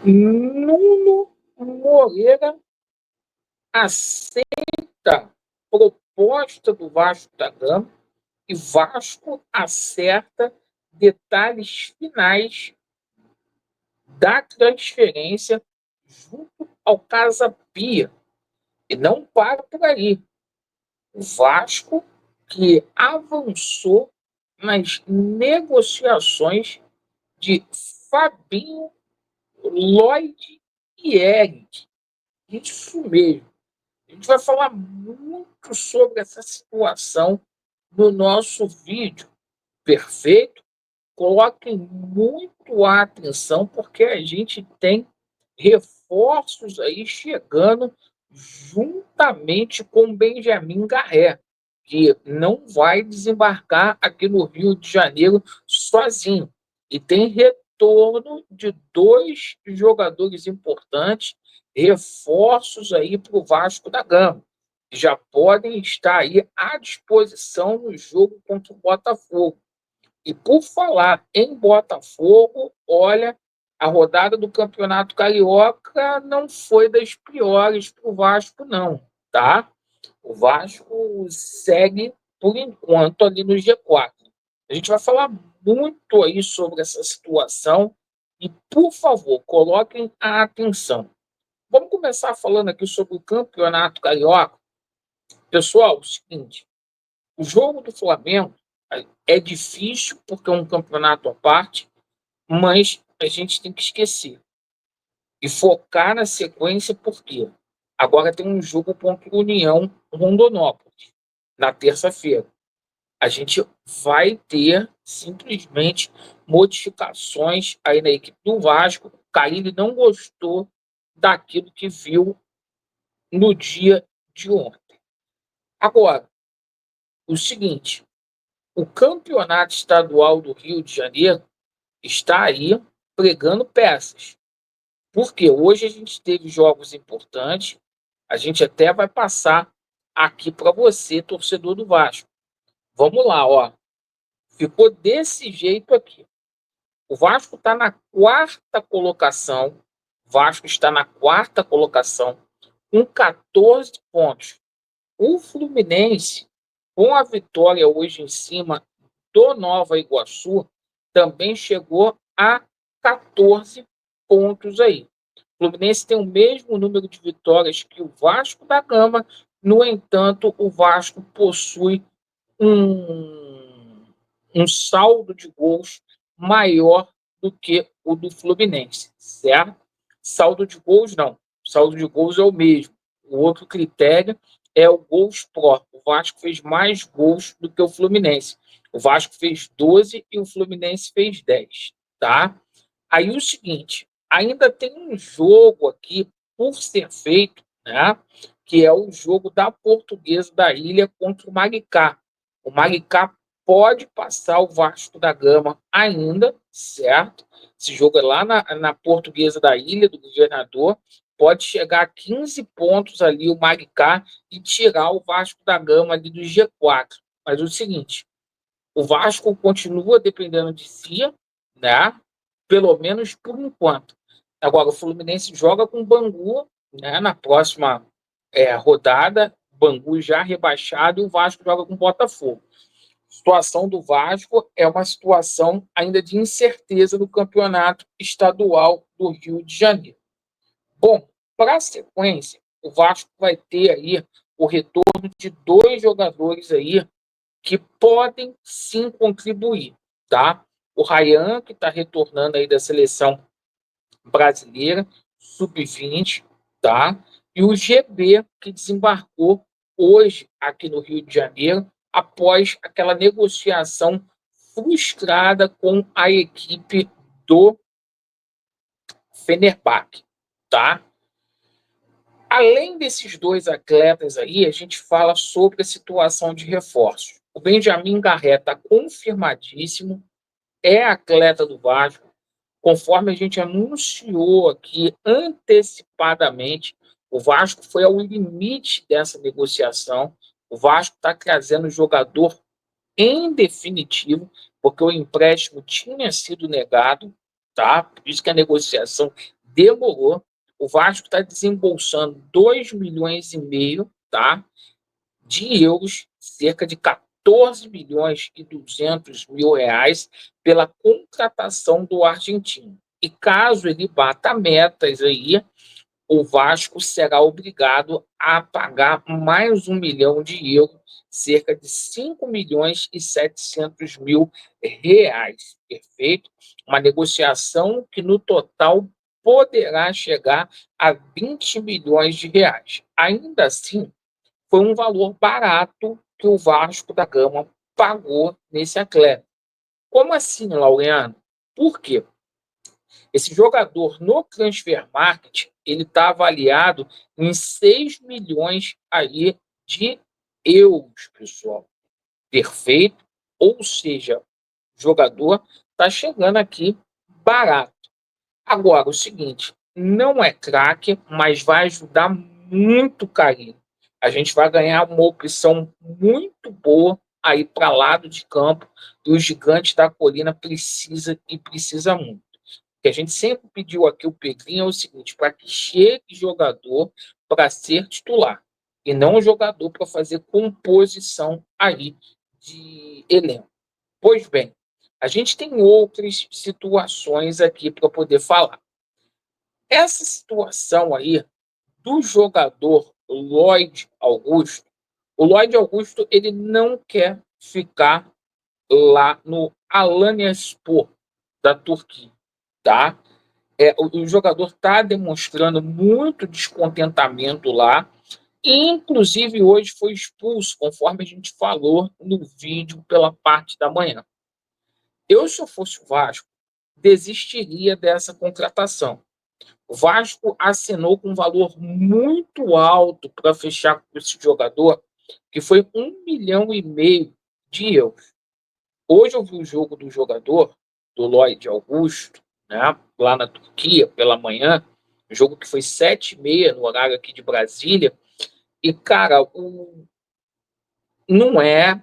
Nuno Moreira aceita proposta do Vasco da Gama e Vasco acerta detalhes finais da transferência junto ao Casa Pia. E não para por aí. O Vasco que avançou nas negociações de Fabinho, Lloyd e Eric. Isso mesmo. A gente vai falar muito sobre essa situação no nosso vídeo. Perfeito? Coloquem muito a atenção, porque a gente tem reforços aí chegando juntamente com Benjamin Garré, que não vai desembarcar aqui no Rio de Janeiro sozinho. E tem retorno de dois jogadores importantes, reforços aí para o Vasco da Gama, que já podem estar aí à disposição no jogo contra o Botafogo. E por falar em Botafogo, olha, a rodada do Campeonato Carioca não foi das piores para o Vasco, não, tá? O Vasco segue, por enquanto, ali no G4. A gente vai falar muito aí sobre essa situação e, por favor, coloquem a atenção. Vamos começar falando aqui sobre o Campeonato Carioca. Pessoal, é o seguinte, o jogo do Flamengo é difícil porque é um campeonato à parte, mas a gente tem que esquecer e focar na sequência porque agora tem um jogo contra o União Rondonópolis na terça-feira. A gente vai ter simplesmente modificações aí na equipe do Vasco. O Carille não gostou daquilo que viu no dia de ontem. Agora, o seguinte, o campeonato estadual do Rio de Janeiro está aí pregando peças. Porque hoje a gente teve jogos importantes, a gente até vai passar aqui para você, torcedor do Vasco. Vamos lá, ó. Ficou desse jeito aqui. O Vasco está na quarta colocação. O Vasco está na quarta colocação com 14 pontos. O Fluminense, com a vitória hoje em cima do Nova Iguaçu, também chegou a 14 pontos aí. O Fluminense tem o mesmo número de vitórias que o Vasco da Gama, no entanto, o Vasco possui um saldo de gols maior do que o do Fluminense, certo? Saldo de gols, não. Saldo de gols é o mesmo. O outro critério é o gols pró. O Vasco fez mais gols do que o Fluminense. O Vasco fez 12 e o Fluminense fez 10, tá? Aí o seguinte, ainda tem um jogo aqui por ser feito, né? Que é o jogo da Portuguesa da Ilha contra o Maricá. O Maricá pode passar o Vasco da Gama ainda, certo? Esse jogo é lá na Portuguesa da Ilha do Governador. Pode chegar a 15 pontos ali o Maricá e tirar o Vasco da Gama ali do G4. Mas é o seguinte, o Vasco continua dependendo de si, né? Pelo menos por enquanto. Agora, o Fluminense joga com o Bangu, né? Na próxima rodada, Bangu já rebaixado e o Vasco joga com o Botafogo. A situação do Vasco é uma situação ainda de incerteza no campeonato estadual do Rio de Janeiro. Bom, para a sequência, o Vasco vai ter aí o retorno de dois jogadores aí que podem sim contribuir, tá? O Ryan, que está retornando aí da seleção brasileira, sub-20, tá? E o GB, que desembarcou hoje aqui no Rio de Janeiro, após aquela negociação frustrada com a equipe do Fenerbahçe, tá? Além desses dois atletas aí, a gente fala sobre a situação de reforços. O Benjamin Garré está confirmadíssimo, é atleta do Vasco, conforme a gente anunciou aqui antecipadamente. O Vasco foi ao limite dessa negociação. O Vasco está trazendo o jogador em definitivo, porque o empréstimo tinha sido negado, tá? Por isso que a negociação demorou. O Vasco está desembolsando 2,5 milhões, tá, de euros, cerca de 14,2 milhões pela contratação do argentino. E caso ele bata metas aí, o Vasco será obrigado a pagar mais 1 milhão de euros, cerca de 5,7 milhões. Perfeito? Uma negociação que no total poderá chegar a 20 milhões de reais. Ainda assim, foi um valor barato que o Vasco da Gama pagou nesse atleta. Como assim, Laureano? Por quê? Esse jogador no Transfer Market, ele está avaliado em 6 milhões aí de euros, pessoal. Perfeito? Ou seja, o jogador está chegando aqui barato. Agora, o seguinte, não é craque, mas vai ajudar muito carinho. A gente vai ganhar uma opção muito boa aí para lado de campo e o Gigante da Colina precisa e precisa muito. O que a gente sempre pediu aqui, o Pedrinho, é o seguinte, para que chegue jogador para ser titular e não jogador para fazer composição aí de elenco. Pois bem, a gente tem outras situações aqui para poder falar. Essa situação aí do jogador Lloyd Augusto, o Lloyd Augusto ele não quer ficar lá no Alanyaspor da Turquia, tá? O jogador está demonstrando muito descontentamento lá, e inclusive hoje foi expulso, conforme a gente falou no vídeo pela parte da manhã. Eu, se eu fosse o Vasco, desistiria dessa contratação. O Vasco assinou com um valor muito alto para fechar com esse jogador, que foi 1,5 milhão de euros. Hoje eu vi o jogo do jogador, do Lloyd Augusto, né, lá na Turquia, pela manhã, um jogo que foi 7h30 no horário aqui de Brasília, e, cara, não é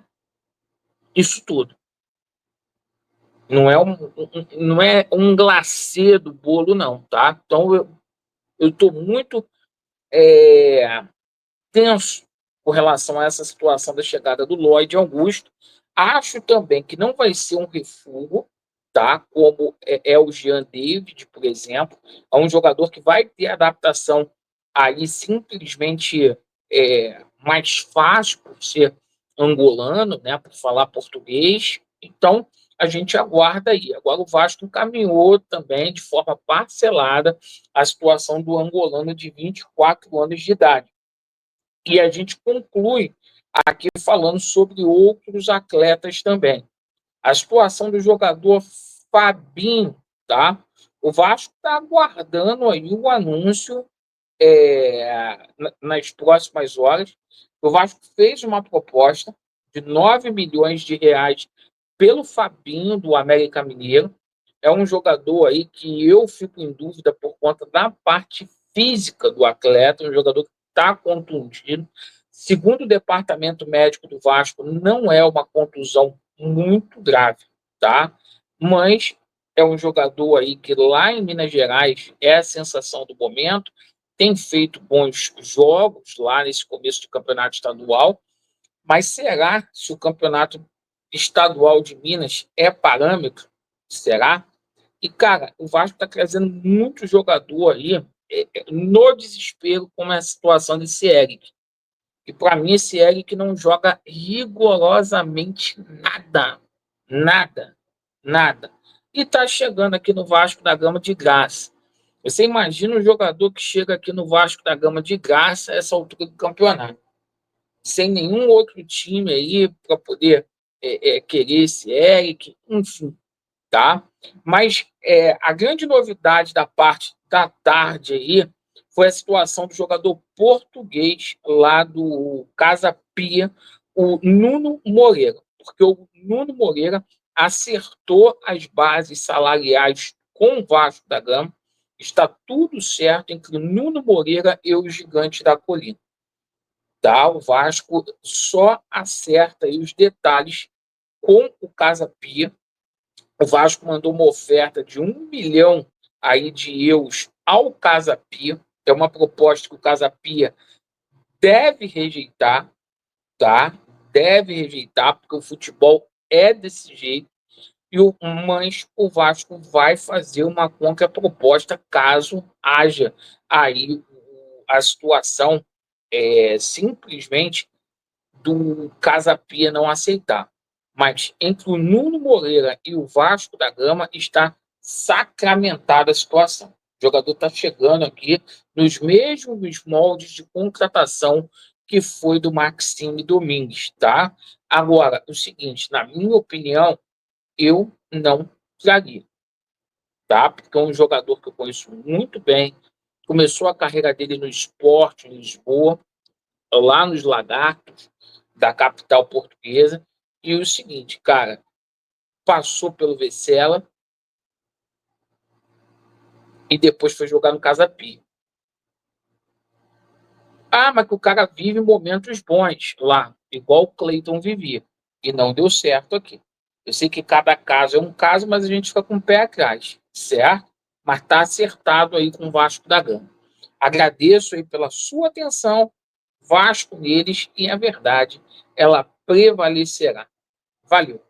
isso tudo. Não é um glacê do bolo, não, tá? Então, eu estou muito tenso com relação a essa situação da chegada do Lloyd Augusto. Acho também que não vai ser um refúgio, tá? Como é o Jean David, por exemplo. É um jogador que vai ter adaptação aí simplesmente mais fácil por ser angolano, né? Por falar português. Então, a gente aguarda aí. Agora, o Vasco encaminhou também de forma parcelada a situação do angolano de 24 anos de idade. E a gente conclui aqui falando sobre outros atletas também. A situação do jogador Fabinho, tá? O Vasco está aguardando aí o anúncio nas próximas horas. O Vasco fez uma proposta de 9 milhões de reais pelo Fabinho, do América Mineiro. É um jogador aí que eu fico em dúvida por conta da parte física do atleta, um jogador que está contundido. Segundo o departamento médico do Vasco, não é uma contusão muito grave, tá? Mas é um jogador aí que lá em Minas Gerais é a sensação do momento, tem feito bons jogos lá nesse começo de campeonato estadual, mas será se o campeonato estadual de Minas é parâmetro? Será? E, cara, o Vasco está trazendo muito jogador aí no desespero com a situação desse Eric. E para mim, esse Eric não joga rigorosamente nada. Nada. Nada. E está chegando aqui no Vasco da Gama de graça. Você imagina um jogador que chega aqui no Vasco da Gama de graça a essa altura do campeonato, sem nenhum outro time aí para poder querer esse Eric, enfim, tá? Mas a grande novidade da parte da tarde aí foi a situação do jogador português lá do Casa Pia, o Nuno Moreira, porque o Nuno Moreira acertou as bases salariais com o Vasco da Gama, está tudo certo entre Nuno Moreira e o Gigante da Colina. Tá? O Vasco só acerta aí os detalhes com o Casa Pia. O Vasco mandou uma oferta de 1 milhão aí de euros ao Casa Pia. É uma proposta que o Casa Pia deve rejeitar, tá? Deve rejeitar, porque o futebol é desse jeito. Mas o Vasco vai fazer uma contraproposta caso haja aí a situação simplesmente do Casa Pia não aceitar. Mas entre o Nuno Moreira e o Vasco da Gama está sacramentada a situação. O jogador está chegando aqui nos mesmos moldes de contratação que foi do Maxime Domingues, tá? Agora, o seguinte, na minha opinião, eu não traria, tá? Porque é um jogador que eu conheço muito bem, começou a carreira dele no Sport, em Lisboa, lá nos Lagartos, da capital portuguesa. E o seguinte, cara, passou pelo Vecela e depois foi jogar no Casa Pia. Ah, mas que o cara vive momentos bons lá, igual o Cleiton vivia. E não deu certo aqui. Eu sei que cada caso é um caso, mas a gente fica com o pé atrás, certo? Mas tá acertado aí com o Vasco da Gama. Agradeço aí pela sua atenção, Vasco neles, e a verdade, ela prevalecerá. Valeu!